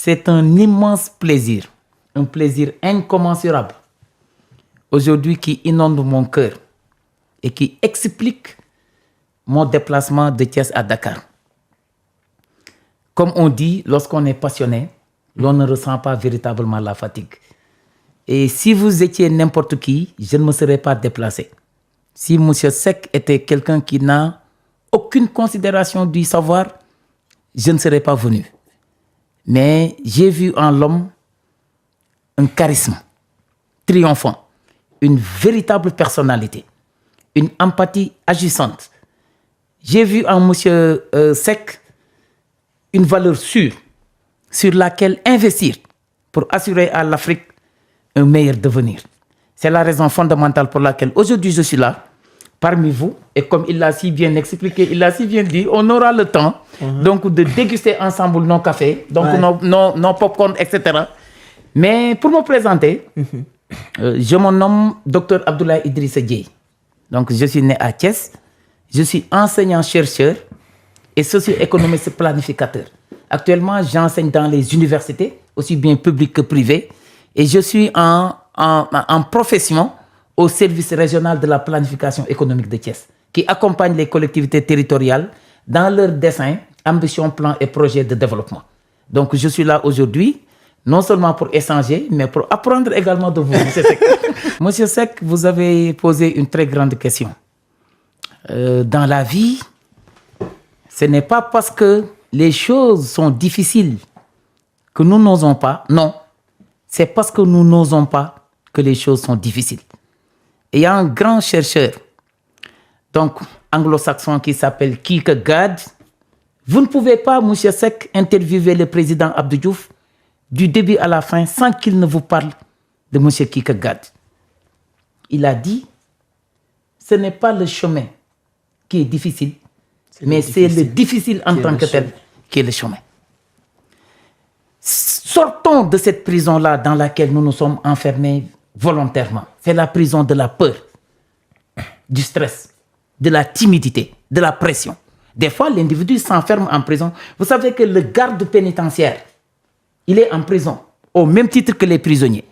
C'est un immense plaisir, un plaisir incommensurable, aujourd'hui qui inonde mon cœur et qui explique mon déplacement de Thiès à Dakar. Comme on dit, lorsqu'on est passionné, l'on ne ressent pas véritablement la fatigue. Et si vous étiez n'importe qui, je ne me serais pas déplacé. Si M. Seck était quelqu'un qui n'a aucune considération du savoir, je ne serais pas venu. Mais j'ai vu en l'homme un charisme triomphant, une véritable personnalité, une empathie agissante. J'ai vu en M. Seck une valeur sûre sur laquelle investir pour assurer à l'Afrique un meilleur devenir. C'est la raison fondamentale pour laquelle aujourd'hui je suis là, parmi vous, et comme il l'a si bien expliqué, il l'a si bien dit, on aura le temps donc de déguster ensemble nos cafés, donc nos popcorn, etc. Mais pour me présenter, je me nomme Dr Abdoulaye Idrissa Dieye. Donc je suis né à Thiès, je suis enseignant-chercheur et socio-économiste planificateur. Actuellement, j'enseigne dans les universités, aussi bien publiques que privées, et je suis en profession au service régional de la planification économique de Thiès, qui accompagne les collectivités territoriales dans leurs desseins, ambitions, plans et projets de développement. Donc je suis là aujourd'hui, non seulement pour échanger, mais pour apprendre également de vous, M. Seck. M. Seck, vous avez posé une très grande question. Dans la vie, ce n'est pas parce que les choses sont difficiles que nous n'osons pas. Non, c'est parce que nous n'osons pas que les choses sont difficiles. Et il y a un grand chercheur, donc anglo-saxon, qui s'appelle Kierkegaard. Vous ne pouvez pas, M. Seck, interviewer le président Abdou Diouf du début à la fin sans qu'il ne vous parle de M. Kierkegaard. Il a dit, ce n'est pas le chemin qui est difficile, mais c'est le difficile en tant que tel qui est le chemin. Sortons de cette prison-là dans laquelle nous nous sommes enfermés volontairement. C'est la prison de la peur, du stress, de la timidité, de la pression. Des fois, l'individu s'enferme en prison. Vous savez que le garde pénitentiaire, il est en prison, au même titre que les prisonniers.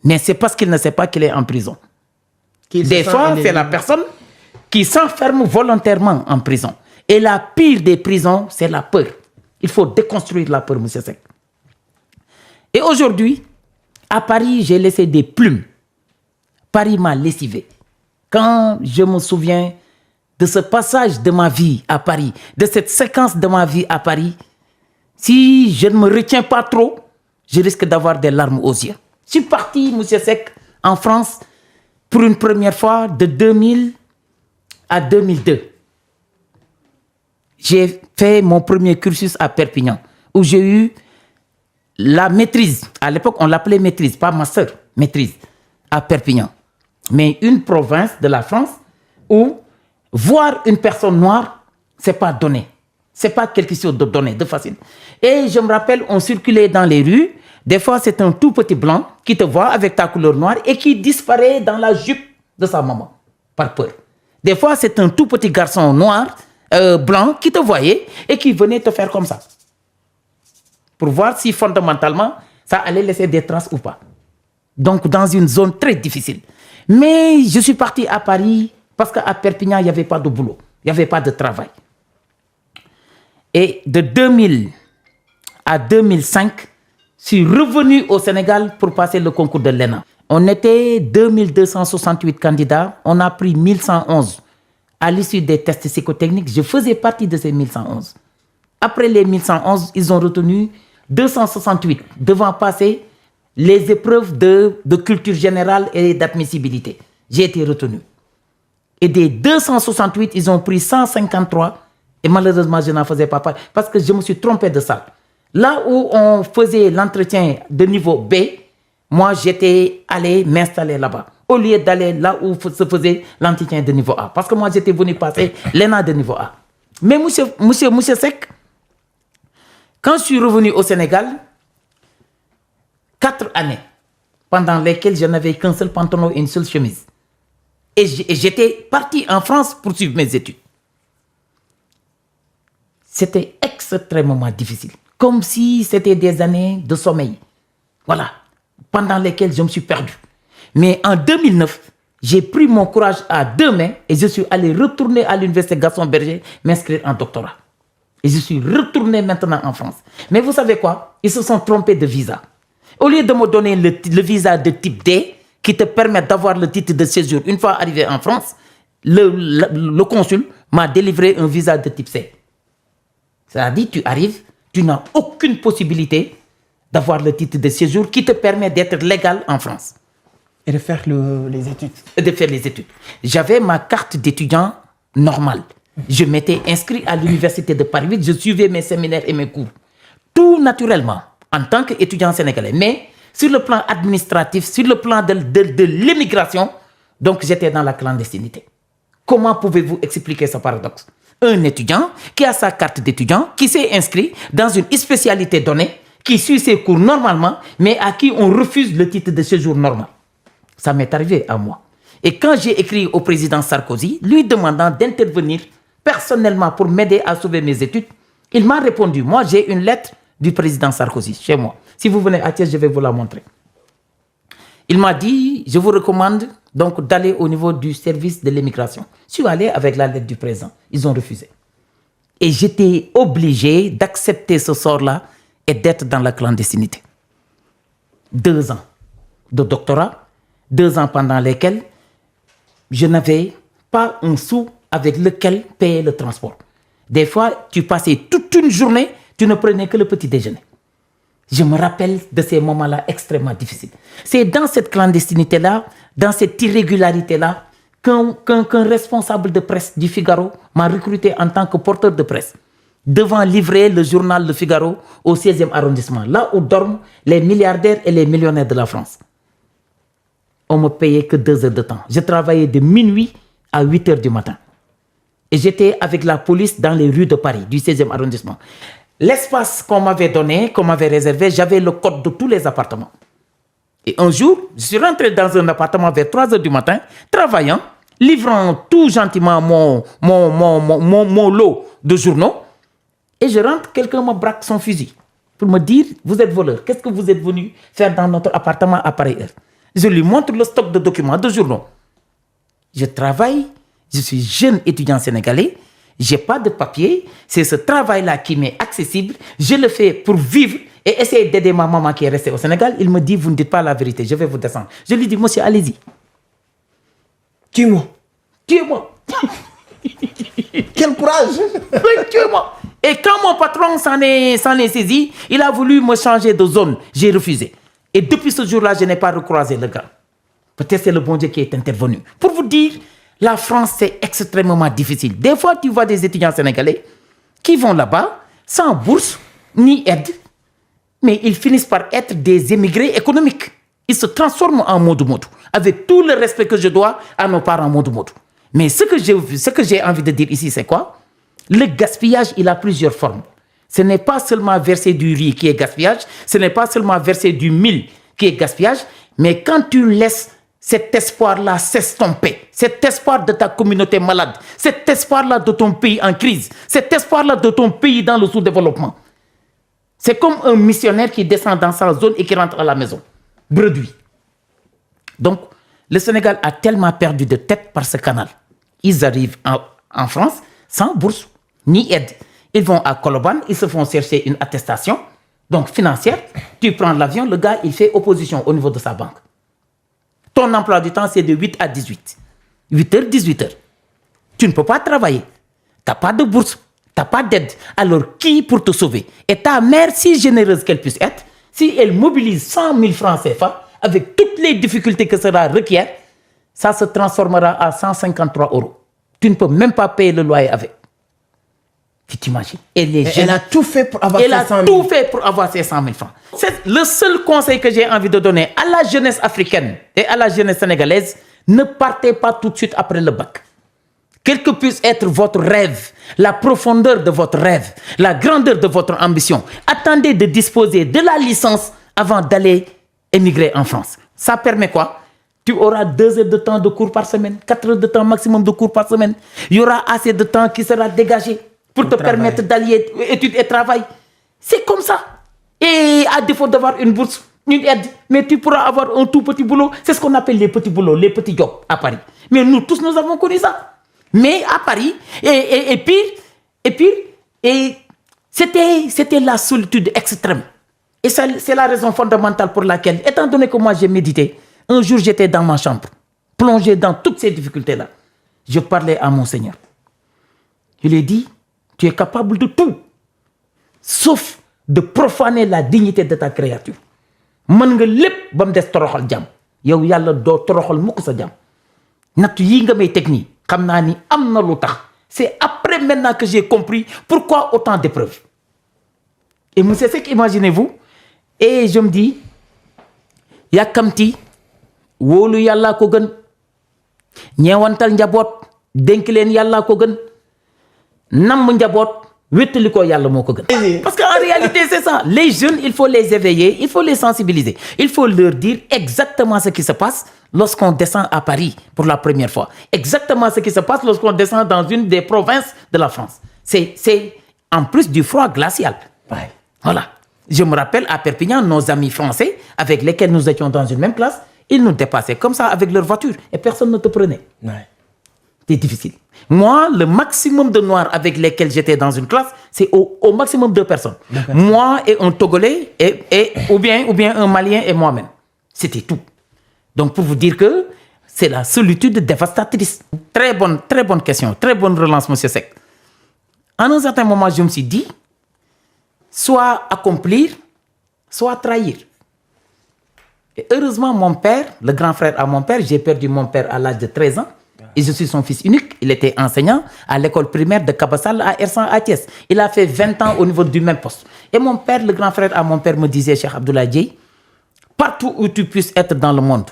Mais c'est parce qu'il ne sait pas qu'il est en prison. Des fois, c'est la personne qui s'enferme volontairement en prison. Et la pire des prisons, c'est la peur. Il faut déconstruire la peur, M. Seck. Et aujourd'hui, à Paris, j'ai laissé des plumes. Paris m'a lessivé. Quand je me souviens de ce passage de ma vie à Paris, de cette séquence de ma vie à Paris, si je ne me retiens pas trop, je risque d'avoir des larmes aux yeux. Je suis parti, M. Seck, en France, pour une première fois de 2000 à 2002. J'ai fait mon premier cursus à Perpignan, où j'ai eu la maîtrise. À l'époque, on l'appelait maîtrise, pas master, maîtrise, à Perpignan. Mais une province de la France où voir une personne noire, ce n'est pas donné. Ce n'est pas quelque chose de donné, de facile. Et je me rappelle, on circulait dans les rues. Des fois, c'est un tout petit blanc qui te voit avec ta couleur noire et qui disparaît dans la jupe de sa maman, par peur. Des fois, c'est un tout petit garçon noir, blanc, qui te voyait et qui venait te faire comme ça. Pour voir si fondamentalement, ça allait laisser des traces ou pas. Donc, dans une zone très difficile. Mais je suis parti à Paris parce qu'à Perpignan, il n'y avait pas de boulot. Il n'y avait pas de travail. Et de 2000 à 2005, je suis revenu au Sénégal pour passer le concours de l'ENA. On était 2268 candidats. On a pris 1111. À l'issue des tests psychotechniques, je faisais partie de ces 1111. Après les 1111, ils ont retenu 268 devant passer les épreuves de culture générale et d'admissibilité. J'ai été retenu. Et des 268, ils ont pris 153. Et malheureusement, je n'en faisais pas partie parce que je me suis trompé de salle. Là où on faisait l'entretien de niveau B, moi, j'étais allé m'installer là-bas. Au lieu d'aller là où se faisait l'entretien de niveau A. Parce que moi, j'étais venu passer l'ENA de niveau A. Mais monsieur Seck, quand je suis revenu au Sénégal, 4 années, pendant lesquelles je n'avais qu'un seul pantalon et une seule chemise. Et j'étais parti en France pour suivre mes études. C'était extrêmement difficile. comme si c'était des années de sommeil. Voilà, pendant lesquelles je me suis perdu. Mais en 2009, j'ai pris mon courage à 2 mains et je suis allé retourner à l'université Gaston Berger m'inscrire en doctorat. Et je suis retourné maintenant en France. Mais vous savez quoi? Ils se sont trompés de visa. Au lieu de me donner le visa de type D, qui te permet d'avoir le titre de séjour une fois arrivé en France, le consul m'a délivré un visa de type C. C'est-à-dire, tu arrives, tu n'as aucune possibilité d'avoir le titre de séjour qui te permet d'être légal en France. Et de faire les études. De faire les études. J'avais ma carte d'étudiant normale. Je m'étais inscrit à l'université de Paris 8, je suivais mes séminaires et mes cours. Tout naturellement, en tant qu'étudiant sénégalais. Mais sur le plan administratif, sur le plan de l'immigration, donc j'étais dans la clandestinité. Comment pouvez-vous expliquer ce paradoxe? Un étudiant qui a sa carte d'étudiant, qui s'est inscrit dans une spécialité donnée, qui suit ses cours normalement, mais à qui on refuse le titre de séjour normal. Ça m'est arrivé à moi. Et quand j'ai écrit au président Sarkozy, lui demandant d'intervenir personnellement pour m'aider à sauver mes études, il m'a répondu. Moi, j'ai une lettre du président Sarkozy chez moi. Si vous venez à Thiès, je vais vous la montrer. Il m'a dit, je vous recommande donc d'aller au niveau du service de l'immigration. Je suis allé avec la lettre du président. Ils ont refusé. Et j'étais obligé d'accepter ce sort-là et d'être dans la clandestinité. 2 ans de doctorat, 2 ans pendant lesquels je n'avais pas un sou avec lequel payer le transport. Des fois, tu passais toute une journée, tu ne prenais que le petit déjeuner. Je me rappelle de ces moments-là extrêmement difficiles. C'est dans cette clandestinité-là, dans cette irrégularité-là, qu'un responsable de presse du Figaro m'a recruté en tant que porteur de presse, devant livrer le journal Le Figaro au 16e arrondissement, là où dorment les milliardaires et les millionnaires de la France. On ne me payait que 2 heures de temps. Je travaillais de minuit à 8 heures du matin. Et j'étais avec la police dans les rues de Paris, du 16e arrondissement. L'espace qu'on m'avait donné, qu'on m'avait réservé, j'avais le code de tous les appartements. Et un jour, je suis rentré dans un appartement vers 3 heures du matin, travaillant, livrant tout gentiment mon lot de journaux. Et je rentre, quelqu'un me braque son fusil pour me dire, vous êtes voleur, qu'est-ce que vous êtes venu faire dans notre appartement à pareille heure? Je lui montre le stock de documents, de journaux. Je travaille, je suis jeune étudiant sénégalais, je n'ai pas de papier, c'est ce travail-là qui m'est accessible, je le fais pour vivre et essayer d'aider ma maman qui est restée au Sénégal. Il me dit, vous ne dites pas la vérité, je vais vous descendre. Je lui dis, monsieur, allez-y. Tue-moi. Tuez-moi. Quel courage. Oui, tuez-moi. Et quand mon patron s'en est saisi, il a voulu me changer de zone. J'ai refusé. Et depuis ce jour-là, je n'ai pas recroisé le gars. Peut-être c'est le bon Dieu qui est intervenu. Pour vous dire, la France, c'est extrêmement difficile. Des fois, tu vois des étudiants sénégalais qui vont là-bas sans bourse ni aide, mais ils finissent par être des émigrés économiques. Ils se transforment en modou-modou, avec tout le respect que je dois à nos parents modou-modou. Mais ce que j'ai envie de dire ici, c'est quoi? Le gaspillage, il a plusieurs formes. Ce n'est pas seulement verser du riz qui est gaspillage, ce n'est pas seulement verser du mil qui est gaspillage, mais quand tu laisses cet espoir-là s'estomper, cet espoir de ta communauté malade, cet espoir-là de ton pays en crise, cet espoir-là de ton pays dans le sous-développement. C'est comme un missionnaire qui descend dans sa zone et qui rentre à la maison. Bredouille. Donc, le Sénégal a tellement perdu de tête par ce canal. Ils arrivent en France sans bourse ni aide. Ils vont à Colobane, ils se font chercher une attestation, donc financière. Tu prends l'avion, le gars, il fait opposition au niveau de sa banque. Ton emploi du temps, c'est de 8 à 18. 8h, 18h. Tu ne peux pas travailler. Tu n'as pas de bourse, tu n'as pas d'aide. Alors, qui pour te sauver? Et ta mère, si généreuse qu'elle puisse être, si elle mobilise 100 000 francs CFA, avec toutes les difficultés que cela requiert, ça se transformera à 153 €. Tu ne peux même pas payer le loyer avec. Tu t'imagines? Elle a tout fait pour avoir ces 100 000. Elle a tout fait pour avoir ces 100 000 francs. C'est le seul conseil que j'ai envie de donner à la jeunesse africaine et à la jeunesse sénégalaise. Ne partez pas tout de suite après le bac. Quel que puisse être votre rêve, la profondeur de votre rêve, la grandeur de votre ambition, attendez de disposer de la licence avant d'aller émigrer en France. Ça permet quoi? Tu auras 2 heures de temps de cours par semaine, 4 heures de temps maximum de cours par semaine. Il y aura assez de temps qui sera dégagé pour te permettre d'allier études et travail. C'est comme ça. Et à défaut d'avoir une bourse, une aide, mais tu pourras avoir un tout petit boulot. C'est ce qu'on appelle les petits boulots, les petits jobs à Paris. Mais nous tous, nous avons connu ça. Mais à Paris, et pire, c'était la solitude extrême. Et c'est la raison fondamentale pour laquelle, étant donné que moi j'ai médité, un jour j'étais dans ma chambre, plongé dans toutes ces difficultés-là. Je parlais à mon Seigneur. Je lui ai dit, tu es capable de tout, sauf de profaner la dignité de ta créature. Man nga lepp bam dess toroxal jam. Yow yalla do toroxal mukk sa jam. Natt yi nga may tek ni, xamna ni amna lutax. C'est après maintenant que j'ai compris pourquoi autant d'épreuves. Et monsieur Seck, imaginez-vous, et je me dis, yakamti wolu yalla ko gën, ñewantal njabot, denk len yalla ko gën, nam njabot, wéttali ko yalla moko gën. Parce qu'en réalité c'est ça, les jeunes, il faut les éveiller, il faut les sensibiliser, il faut leur dire exactement ce qui se passe lorsqu'on descend à Paris pour la première fois, exactement ce qui se passe lorsqu'on descend dans une des provinces de la France. C'est en plus du froid glacial. Ouais. Voilà. Je me rappelle à Perpignan, nos amis français avec lesquels nous étions dans une même classe, ils nous dépassaient comme ça avec leur voiture et personne ne te prenait. Ouais. C'était difficile. Moi, le maximum de Noirs avec lesquels j'étais dans une classe, c'est au maximum 2 personnes. Moi et un Togolais, ou bien un Malien et moi-même. C'était tout. Donc pour vous dire que c'est la solitude dévastatrice. Très bonne question, très bonne relance, monsieur Seck. En un certain moment, je me suis dit, soit accomplir, soit trahir. Et heureusement, mon père, le grand frère à mon père, j'ai perdu mon père à l'âge de 13 ans. Et je suis son fils unique. Il était enseignant à l'école primaire de Kabassal à Ersan à Thiès. Il a fait 20 ans au niveau du même poste. Et mon père, le grand frère à mon père, me disait, Cheikh Abdoulaye Dieye, partout où tu puisses être dans le monde,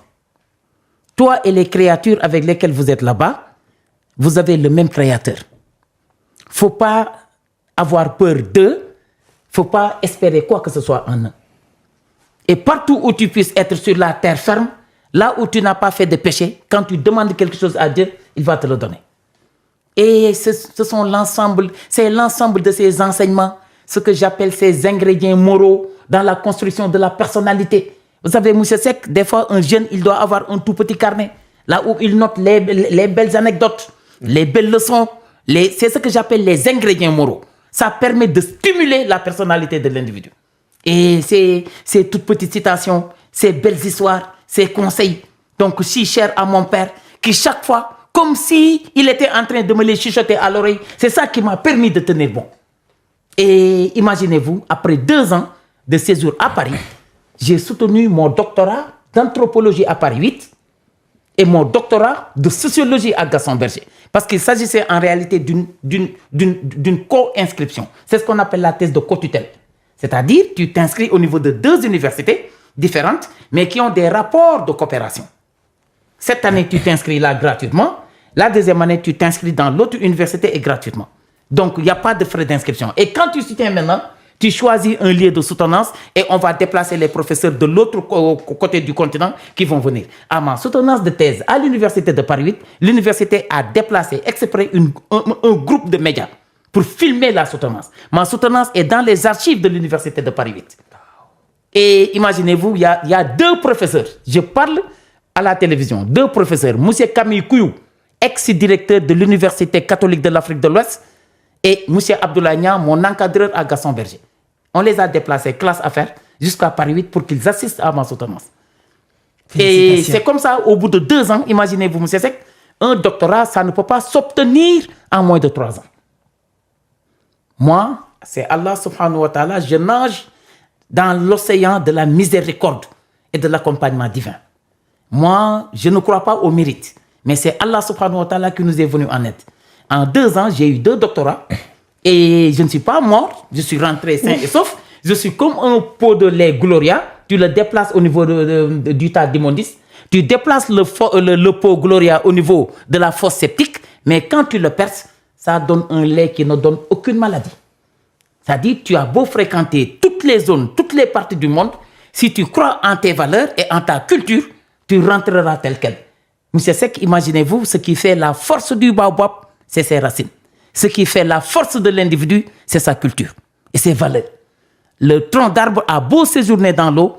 toi et les créatures avec lesquelles vous êtes là-bas, vous avez le même créateur. Faut pas avoir peur d'eux, faut pas espérer quoi que ce soit en eux. Et partout où tu puisses être sur la terre ferme, là où tu n'as pas fait de péché, quand tu demandes quelque chose à Dieu, il va te le donner. Et ce sont l'ensemble, c'est l'ensemble de ces enseignements, ce que j'appelle ces ingrédients moraux dans la construction de la personnalité. Vous savez, M. Seck, des fois, un jeune, il doit avoir un tout petit carnet, là où il note les belles anecdotes, les belles leçons. C'est ce que j'appelle les ingrédients moraux. Ça permet de stimuler la personnalité de l'individu. Et ces toutes petites citations, ces belles histoires, ces conseils, donc si chers à mon père, qui chaque fois, comme si il était en train de me les chuchoter à l'oreille, c'est ça qui m'a permis de tenir bon. Et imaginez-vous, après 2 ans de séjour à Paris, j'ai soutenu mon doctorat d'anthropologie à Paris 8 et mon doctorat de sociologie à Gaston Berger. Parce qu'il s'agissait en réalité d'une co-inscription. C'est ce qu'on appelle la thèse de co-tutelle. C'est-à-dire, tu t'inscris au niveau de 2 universités différentes, mais qui ont des rapports de coopération. Cette année, tu t'inscris là gratuitement. La deuxième année, tu t'inscris dans l'autre université et gratuitement. Donc, il n'y a pas de frais d'inscription. Et quand tu soutiens maintenant, tu choisis un lieu de soutenance et on va déplacer les professeurs de l'autre côté du continent qui vont venir. À ma soutenance de thèse à l'université de Paris 8, l'université a déplacé exprès un groupe de médias pour filmer la soutenance. Ma soutenance est dans les archives de l'université de Paris 8. Et imaginez-vous, il y a 2 professeurs. Je parle à la télévision. 2 professeurs. M. Camille Kouyou, ex-directeur de l'Université catholique de l'Afrique de l'Ouest, et M. Abdoulaye Niang, mon encadreur à Gaston Berger. On les a déplacés classe affaires jusqu'à Paris 8 pour qu'ils assistent à ma soutenance. Et c'est comme ça, au bout de 2 ans, imaginez-vous, M. Seck, un doctorat, ça ne peut pas s'obtenir en moins de 3 ans. Moi, c'est Allah subhanahu wa ta'ala, je nage dans l'océan de la miséricorde et de l'accompagnement divin. Moi, je ne crois pas au mérite, mais c'est Allah subhanahu wa ta'ala qui nous est venu en aide. En 2 ans, j'ai eu 2 doctorats et je ne suis pas mort, je suis rentré sain et sauf. Je suis comme un pot de lait Gloria, tu le déplaces au niveau du tas d'immondices, tu déplaces le pot Gloria au niveau de la fosse septique, mais quand tu le perces, ça donne un lait qui ne donne aucune maladie. C'est-à-dire, tu as beau fréquenter toutes les zones, toutes les parties du monde, si tu crois en tes valeurs et en ta culture, tu rentreras tel quel. Monsieur Seck, imaginez-vous, ce qui fait la force du baobab, c'est ses racines. Ce qui fait la force de l'individu, c'est sa culture et ses valeurs. Le tronc d'arbre a beau séjourner dans l'eau,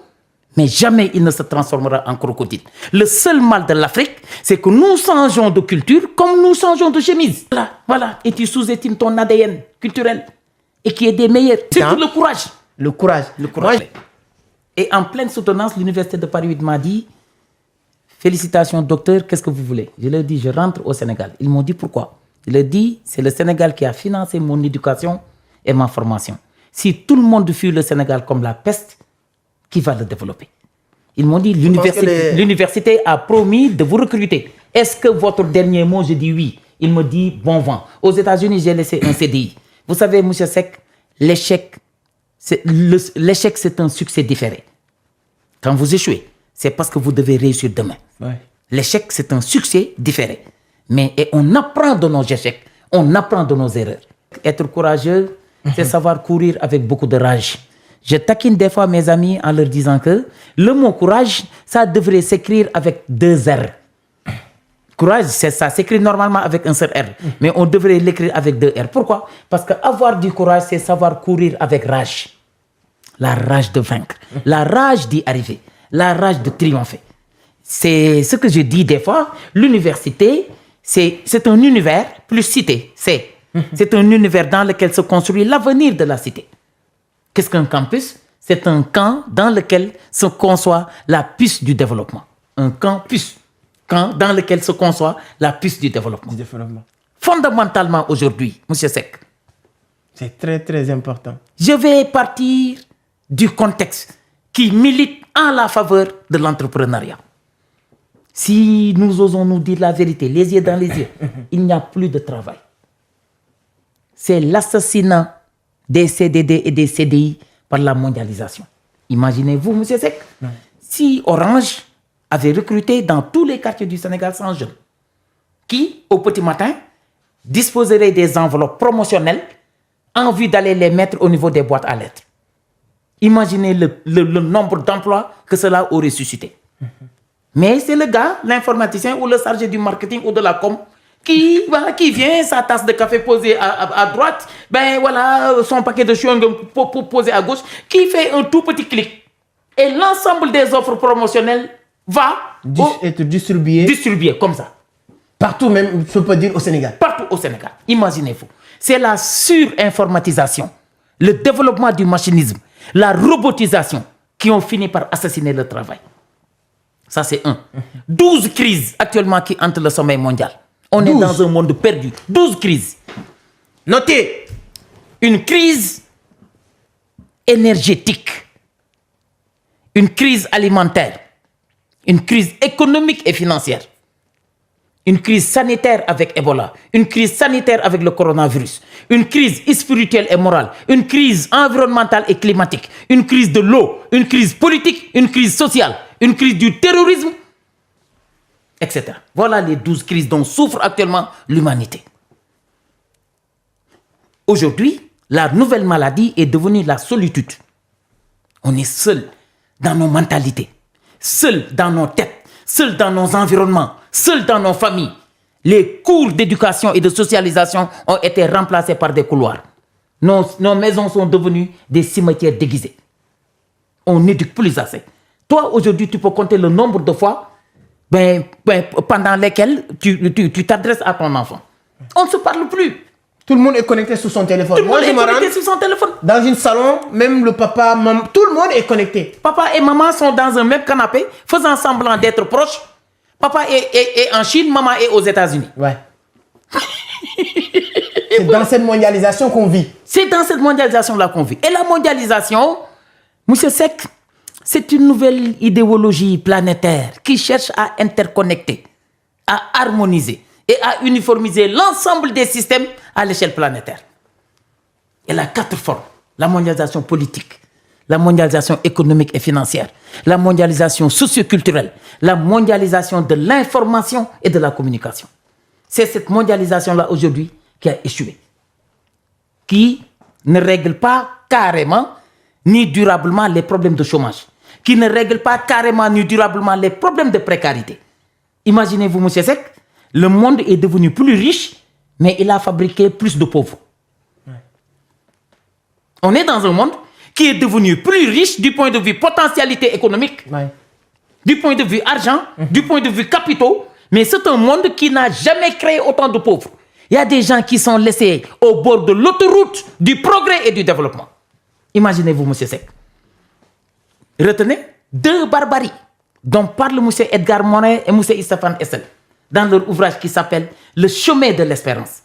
mais jamais il ne se transformera en crocodile. Le seul mal de l'Afrique, c'est que nous changeons de culture comme nous changeons de chemise. Voilà. Et tu sous-estimes ton ADN culturel et qui est des meilleurs. C'est le courage. Le courage. Moi, et en pleine soutenance, l'Université de Paris 8 m'a dit « Félicitations, docteur, qu'est-ce que vous voulez ?» Je leur ai dit « Je rentre au Sénégal. » Ils m'ont dit « Pourquoi ?» Je leur ai dit « C'est le Sénégal qui a financé mon éducation et ma formation. Si tout le monde fuit le Sénégal comme la peste, qui va le développer ?» Ils m'ont dit « L'université a promis de vous recruter. Est-ce que votre dernier mot ?» Je dis « Oui. » Il me dit « Bon vent. » Aux États-Unis, j'ai laissé un CDI. Vous savez, M. Seck, l'échec, c'est un succès différé. Quand vous échouez, c'est parce que vous devez réussir demain. Ouais. L'échec, c'est un succès différé. Et on apprend de nos échecs, on apprend de nos erreurs. Être courageux, c'est savoir courir avec beaucoup de rage. Je taquine des fois mes amis en leur disant que le mot courage, ça devrait s'écrire avec 2 R. Courage, ça s'écrit normalement avec un seul R. Mais on devrait l'écrire avec 2 R. Pourquoi? Parce qu'avoir du courage, c'est savoir courir avec rage. La rage de vaincre, la rage d'y arriver, la rage de triompher. C'est ce que je dis des fois. L'université, c'est un univers plus cité. C'est un univers dans lequel se construit l'avenir de la cité. Qu'est-ce qu'un campus? C'est un camp dans lequel se conçoit la puce du développement. Un campus. Camp dans lequel se conçoit la puce du développement. Fondamentalement aujourd'hui, M. Seck. C'est très, très important. Je vais partir du contexte qui milite en la faveur de l'entrepreneuriat. Si nous osons nous dire la vérité, les yeux dans les yeux, il n'y a plus de travail. C'est l'assassinat des CDD et des CDI par la mondialisation. Imaginez-vous, M. Seck, si Orange avait recruté dans tous les quartiers du Sénégal 100 jeunes qui, au petit matin, disposeraient des enveloppes promotionnelles en vue d'aller les mettre au niveau des boîtes à lettres. Imaginez le nombre d'emplois que cela aurait suscité. Mais c'est le gars, l'informaticien ou le chargé du marketing ou de la com qui vient, sa tasse de café posée à droite, son paquet de chewing-gum posé à gauche, qui fait un tout petit clic. Et l'ensemble des offres promotionnelles va être distribué comme ça. Partout même, je peux dire au Sénégal. Partout au Sénégal. Imaginez-vous. C'est la surinformatisation, le développement du machinisme, la robotisation qui ont fini par assassiner le travail. Ça, c'est 1. 12 crises actuellement qui hantent le sommeil mondial. On est dans un monde perdu. 12 crises. Notez, une crise énergétique, une crise alimentaire, une crise économique et financière, une crise sanitaire avec Ebola, une crise sanitaire avec le coronavirus, une crise spirituelle et morale, une crise environnementale et climatique, une crise de l'eau, une crise politique, une crise sociale, une crise du terrorisme, etc. Voilà les 12 crises dont souffre actuellement l'humanité. Aujourd'hui, la nouvelle maladie est devenue la solitude. On est seul dans nos mentalités, seul dans nos têtes, seul dans nos environnements, seul dans nos familles. Les cours d'éducation et de socialisation ont été remplacés par des couloirs. Nos maisons sont devenues des cimetières déguisés. On n'éduque plus assez. Toi, aujourd'hui, tu peux compter le nombre de fois pendant lesquelles tu t'adresses à ton enfant. On ne se parle plus. Tout le monde est connecté sur son téléphone. Tout le monde est connecté sur son téléphone. Dans un salon, même le papa, maman, tout le monde est connecté. Papa et maman sont dans un même canapé, faisant semblant d'être proches. Papa est en Chine, maman est aux États-Unis. Ouais. C'est dans cette mondialisation qu'on vit. C'est dans cette mondialisation-là qu'on vit. Et la mondialisation, M. Seck, c'est une nouvelle idéologie planétaire qui cherche à interconnecter, à harmoniser et à uniformiser l'ensemble des systèmes à l'échelle planétaire. Elle a 4 formes. La mondialisation politique, la mondialisation économique et financière, la mondialisation socio-culturelle, la mondialisation de l'information et de la communication. C'est cette mondialisation-là aujourd'hui qui a échoué, qui ne règle pas carrément ni durablement les problèmes de chômage, qui ne règle pas carrément ni durablement les problèmes de précarité. Imaginez-vous, M. Seck, le monde est devenu plus riche, mais il a fabriqué plus de pauvres. On est dans un monde qui est devenu plus riche du point de vue potentialité économique, Ouais. du point de vue argent, du point de vue capitaux, mais c'est un monde qui n'a jamais créé autant de pauvres. Il y a des gens qui sont laissés au bord de l'autoroute du progrès et du développement. Imaginez-vous, M. Seck. Retenez 2 barbaries dont parle M. Edgar Morin et M. Stéphane Hessel dans leur ouvrage qui s'appelle « Le chemin de l'espérance ».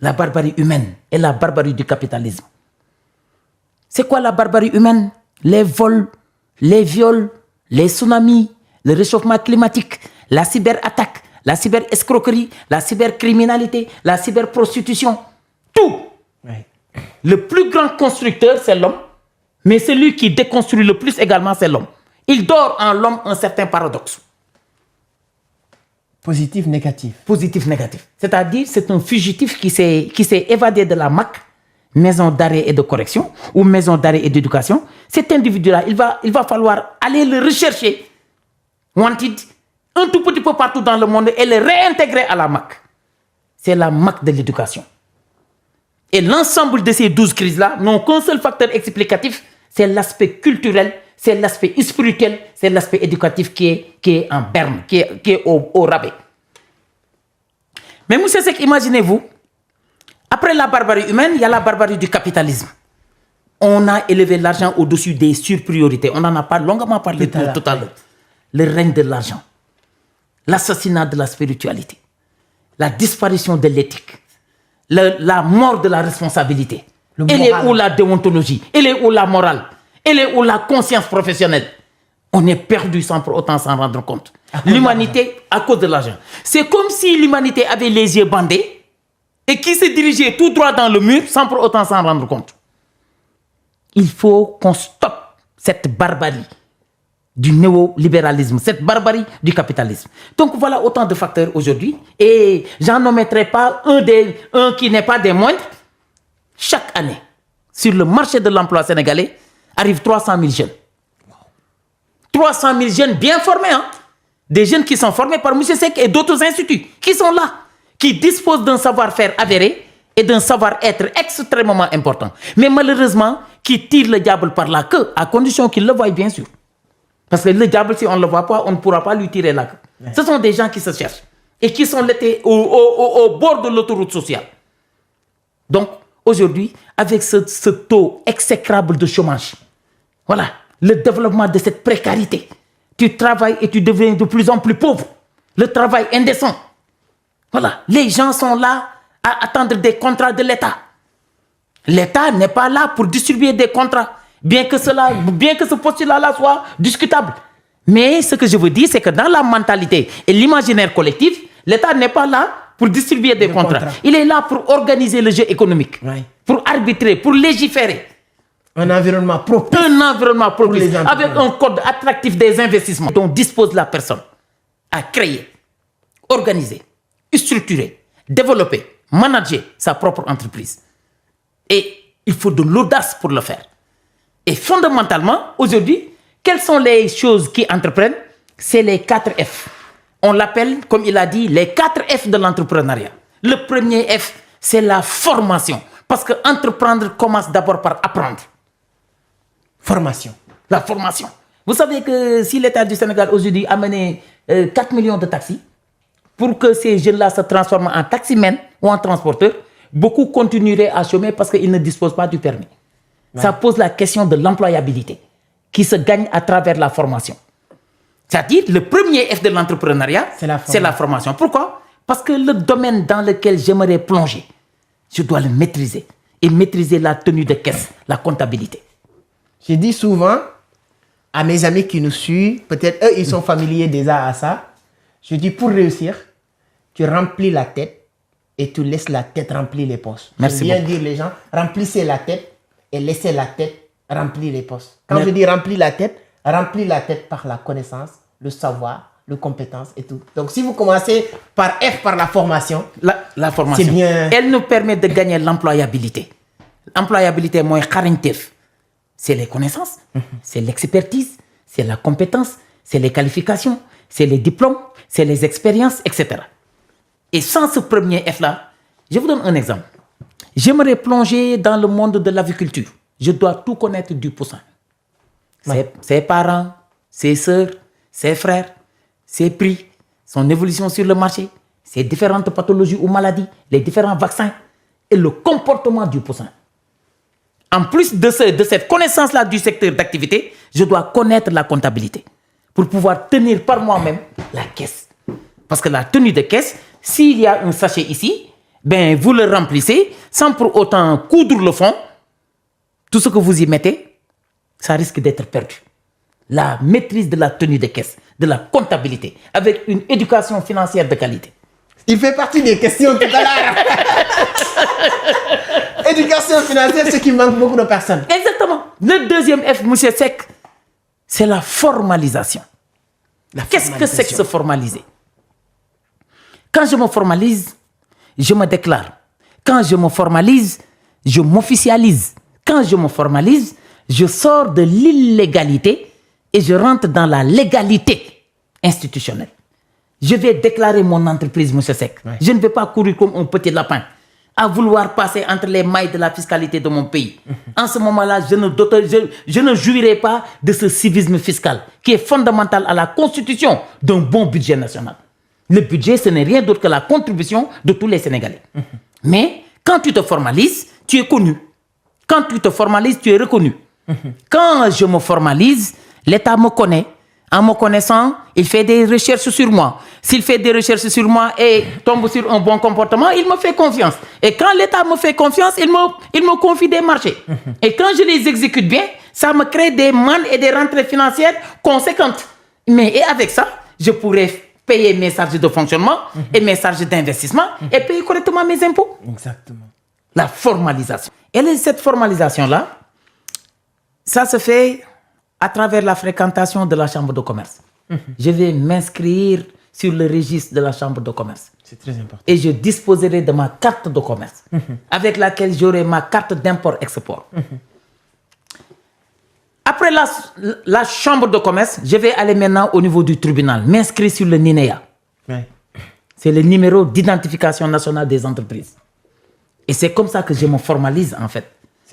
La barbarie humaine et la barbarie du capitalisme. C'est quoi la barbarie humaine? Les vols, les viols, les tsunamis, le réchauffement climatique, la cyberattaque, la cyberescroquerie, la cybercriminalité, la cyberprostitution. Tout. Ouais. Le plus grand constructeur, c'est l'homme, mais celui qui déconstruit le plus également, c'est l'homme. Il dort en l'homme un certain paradoxe. Positif, négatif. Positif, négatif. C'est-à-dire, c'est un fugitif qui s'est évadé de la MAC, maison d'arrêt et de correction, ou maison d'arrêt et d'éducation. Cet individu-là, il va falloir aller le rechercher, wanted, un tout petit peu partout dans le monde et le réintégrer à la MAC. C'est la MAC de l'éducation. Et l'ensemble de ces 12 crises-là n'ont qu'un seul facteur explicatif, c'est l'aspect culturel, c'est l'aspect spirituel, c'est l'aspect éducatif qui est en berne, qui est au rabais. Mais M. Seck, imaginez-vous, après la barbarie humaine, il y a la barbarie du capitalisme. On a élevé l'argent au-dessus des surpriorités. On en a pas longuement parlé tout à l'heure. Le règne de l'argent, l'assassinat de la spiritualité, la disparition de l'éthique, la mort de la responsabilité. Elle est où la déontologie? Elle est où la morale? Elle est où la conscience professionnelle? On est perdu sans pour autant s'en rendre compte. L'humanité, à cause de l'argent. C'est comme si l'humanité avait les yeux bandés et qui se dirigeait tout droit dans le mur sans pour autant s'en rendre compte. Il faut qu'on stoppe cette barbarie du néolibéralisme, cette barbarie du capitalisme. Donc voilà autant de facteurs aujourd'hui. Et j'en omettrai pas un qui n'est pas des moindres. Chaque année, sur le marché de l'emploi sénégalais, arrivent 300 000 jeunes. 300 000 jeunes bien formés, hein? Des jeunes qui sont formés par M. Seck et d'autres instituts, qui sont là, qui disposent d'un savoir-faire avéré et d'un savoir-être extrêmement important. Mais malheureusement, qui tirent le diable par la queue, à condition qu'ils le voient bien sûr. Parce que le diable, si on ne le voit pas, on ne pourra pas lui tirer la queue. Ouais. Ce sont des gens qui se cherchent et qui sont au bord de l'autoroute sociale. Donc, aujourd'hui, avec ce taux exécrable de chômage, voilà, le développement de cette précarité, tu travailles et tu deviens de plus en plus pauvre. Le travail indécent. Voilà, les gens sont là à attendre des contrats de l'État. L'État n'est pas là pour distribuer des contrats, bien que ce postulat-là soit discutable. Mais ce que je veux dire, c'est que dans la mentalité et l'imaginaire collectif, l'État n'est pas là pour distribuer des contrats. Il est là pour organiser le jeu économique, pour arbitrer, pour légiférer. Un environnement propice. Avec un code attractif des investissements dont dispose la personne à créer, organiser, structurer, développer, manager sa propre entreprise. Et il faut de l'audace pour le faire. Et fondamentalement, aujourd'hui, quelles sont les choses qui entreprennent? C'est les 4 F. On l'appelle, comme il a dit, les 4 F de l'entrepreneuriat. Le premier F, c'est la formation. Parce que entreprendre commence d'abord par apprendre. Formation. La formation. Vous savez que si l'État du Sénégal aujourd'hui a mené 4 millions de taxis, pour que ces jeunes-là se transforment en taximens ou en transporteurs, beaucoup continueraient à chômer parce qu'ils ne disposent pas du permis. Ouais. Ça pose la question de l'employabilité qui se gagne à travers la formation. C'est-à-dire, le premier F de l'entrepreneuriat, c'est la formation. Pourquoi? Parce que le domaine dans lequel j'aimerais plonger, je dois le maîtriser. Et maîtriser la tenue de caisse, la comptabilité. J'ai dit souvent à mes amis qui nous suivent, peut-être eux, ils sont familiers déjà à ça. Je dis, pour réussir, tu remplis la tête et tu laisses la tête remplir les poches. Merci bien dire les gens, remplissez la tête et laissez la tête remplir les poches. Quand je dis remplis la tête par la connaissance, le savoir, les compétences et tout. Donc, si vous commencez par F, par la formation, la formation, c'est bien. Elle nous permet de gagner l'employabilité. L'employabilité, moi, c'est les connaissances, c'est l'expertise, c'est la compétence, c'est les qualifications, c'est les diplômes, c'est les expériences, etc. Et sans ce premier F-là, je vous donne un exemple. J'aimerais plonger dans le monde de l'aviculture. je dois tout connaître du poussin. Ses parents, ses sœurs, ses frères, ses prix, son évolution sur le marché, ses différentes pathologies ou maladies, les différents vaccins et le comportement du poussin. En plus de cette connaissance-là du secteur d'activité, je dois connaître la comptabilité pour pouvoir tenir par moi-même la caisse. Parce que la tenue de caisse, s'il y a un sachet ici, ben vous le remplissez sans pour autant coudre le fond. Tout ce que vous y mettez, ça risque d'être perdu. La maîtrise de la tenue de caisse, de la comptabilité, avec une éducation financière de qualité. Il fait partie des questions tout à l'heure. Éducation financière, ce qui manque beaucoup de personnes. Exactement. Le deuxième F, M. Seck, c'est la formalisation. Qu'est-ce que c'est que se formaliser? Quand je me formalise, je me déclare. Quand je me formalise, je m'officialise. Quand je me formalise, je sors de l'illégalité et je rentre dans la légalité institutionnelle. Je vais déclarer mon entreprise, M. Seck. Ouais. Je ne vais pas courir comme un petit lapin à vouloir passer entre les mailles de la fiscalité de mon pays. En ce moment-là, je ne jouirai pas de ce civisme fiscal qui est fondamental à la constitution d'un bon budget national. Le budget, ce n'est rien d'autre que la contribution de tous les Sénégalais. Mais quand tu te formalises, tu es connu. Quand tu te formalises, tu es reconnu. Quand je me formalise, l'État me connaît. En me connaissant, il fait des recherches sur moi. S'il fait des recherches sur moi et tombe sur un bon comportement, il me fait confiance. Et quand l'État me fait confiance, il me confie des marchés. Et quand je les exécute bien, ça me crée des mannes et des rentrées financières conséquentes. Mais et avec ça, je pourrais payer mes charges de fonctionnement et mes charges d'investissement et payer correctement mes impôts. Exactement. La formalisation. Et cette formalisation-là, ça se fait à travers la fréquentation de la chambre de commerce. Je vais m'inscrire sur le registre de la chambre de commerce. C'est très important. Et je disposerai de ma carte de commerce, avec laquelle j'aurai ma carte d'import-export. Après la chambre de commerce, je vais aller maintenant au niveau du tribunal, m'inscrire sur le NINEA. Ouais. C'est le numéro d'identification nationale des entreprises. Et c'est comme ça que je me formalise, en fait.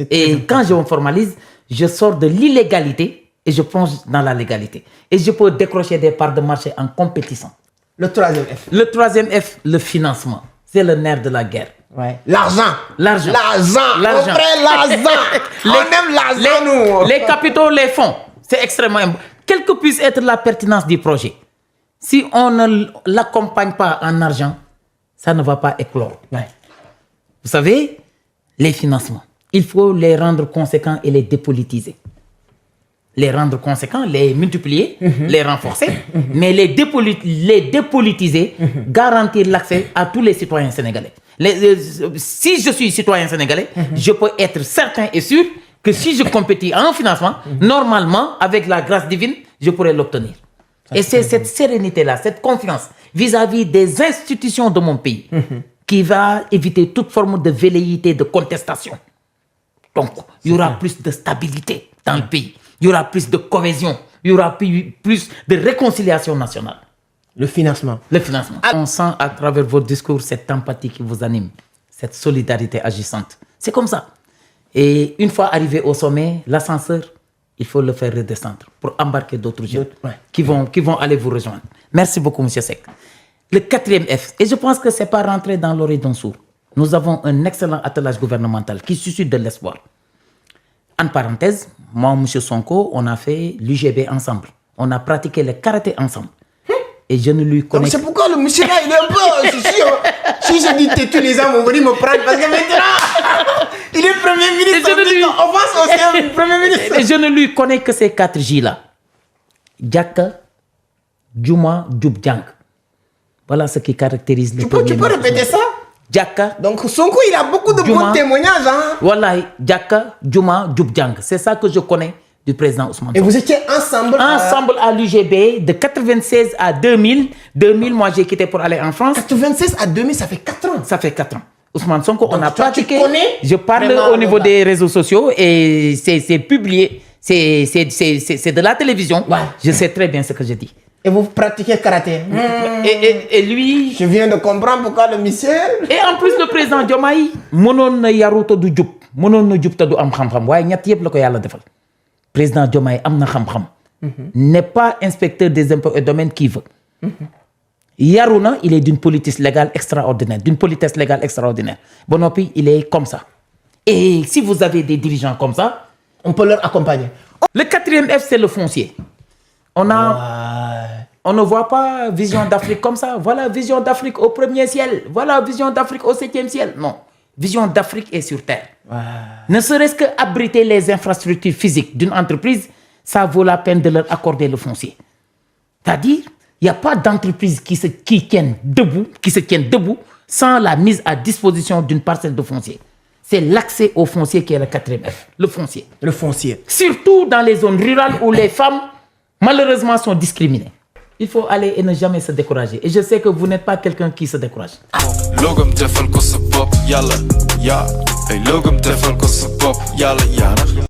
Et quand je me formalise, je sors de l'illégalité et je plonge dans la légalité. Et je peux décrocher des parts de marché en compétition. Le troisième F. Le troisième F, le financement. C'est le nerf de la guerre. Ouais. L'argent. L'argent. L'argent. L'argent. On aime l'argent, nous. Les capitaux, les fonds. C'est extrêmement important. Quelle que puisse être la pertinence du projet, si on ne l'accompagne pas en argent, ça ne va pas éclore. Ouais. Vous savez, les financements, il faut les rendre conséquents et les dépolitiser. Les rendre conséquents, les multiplier, les renforcer, mais les dépolitiser, garantir l'accès à tous les citoyens sénégalais. Si je suis citoyen sénégalais, je peux être certain et sûr que si je compétis en financement, normalement, avec la grâce divine, je pourrais l'obtenir. Et c'est cette sérénité-là, cette confiance vis-à-vis des institutions de mon pays qui va éviter toute forme de velléité, de contestation. Donc, il y aura plus de stabilité dans le pays. Il y aura plus de cohésion. Il y aura plus de réconciliation nationale. Le financement. Le financement. On sent à travers vos discours cette empathie qui vous anime, cette solidarité agissante. C'est comme ça. Et une fois arrivé au sommet, l'ascenseur, il faut le faire redescendre pour embarquer d'autres jeunes qui vont aller vous rejoindre. Merci beaucoup, M. Seck. Le quatrième F, et je pense que ce n'est pas rentré dans l'oreille d'un sourd. Nous avons un excellent attelage gouvernemental qui suscite de l'espoir. En parenthèse, moi, M. Sonko, on a fait l'UGB ensemble. On a pratiqué le karaté ensemble. Et je ne lui connais... C'est pourquoi le monsieur là, il est un peu... Je suis sûr. Si je dis têtu, les gens vont venir me prendre parce que maintenant, il est Premier ministre. On pense aussi Premier ministre. Et je ne lui connais que ces 4 J-là. Diaka, Djouma, Djoubdjank. Voilà ce qui caractérise le Premier ministre. Tu peux répéter ça? Diaka. Donc Sonko, il a beaucoup de bons témoignages. Hein? Voilà, Diaka, Djouma, Djoubdjank. C'est ça que je connais du président Ousmane Sonko. Et vous étiez ensemble à l'UGB de 96 à 2000. 2000, moi j'ai quitté pour aller en France. 96 à 2000, ça fait 4 ans. Ça fait 4 ans. Ousmane Sonko, donc, on a pratiqué. Je parle au niveau des réseaux sociaux et c'est publié. C'est de la télévision. Ouais. Je sais très bien ce que je dis. Et vous pratiquez karaté. Et lui... Je viens de comprendre pourquoi le monsieur... Et en plus, le président Diomaye, Monon Yaruto du Djoub. mënoon na jub te du am xam-xam waaye ñett yëpp la ko yàlla defal président Diomaye am na xam-xam. n'est pas inspecteur des impôts et domaines qui veut. yaru na il est d'une politesse légale extraordinaire ba noppi il est comme ça et si vous avez des dirigeants comme ça on peut leur accompagner. Le 4e F c'est le foncier. On ne voit pas vision d'Afrique comme ça. Voilà vision d'Afrique au 1er ciel. Voilà vision d'Afrique au 7e ciel. Non. Vision d'Afrique est sur terre. Ne serait-ce que abriter les infrastructures physiques d'une entreprise, ça vaut la peine de leur accorder le foncier. C'est-à-dire, il n'y a pas d'entreprise qui se tienne debout sans la mise à disposition d'une parcelle de foncier. C'est l'accès au foncier qui est le 4e F. Le foncier. Le foncier. Surtout dans les zones rurales où les femmes, malheureusement, sont discriminées. Il faut aller et ne jamais se décourager. Et je sais que vous n'êtes pas quelqu'un qui se décourage. Logam defal ko sa bopp yàlla yaa ay logam defal ko sa bopp yàlla yaa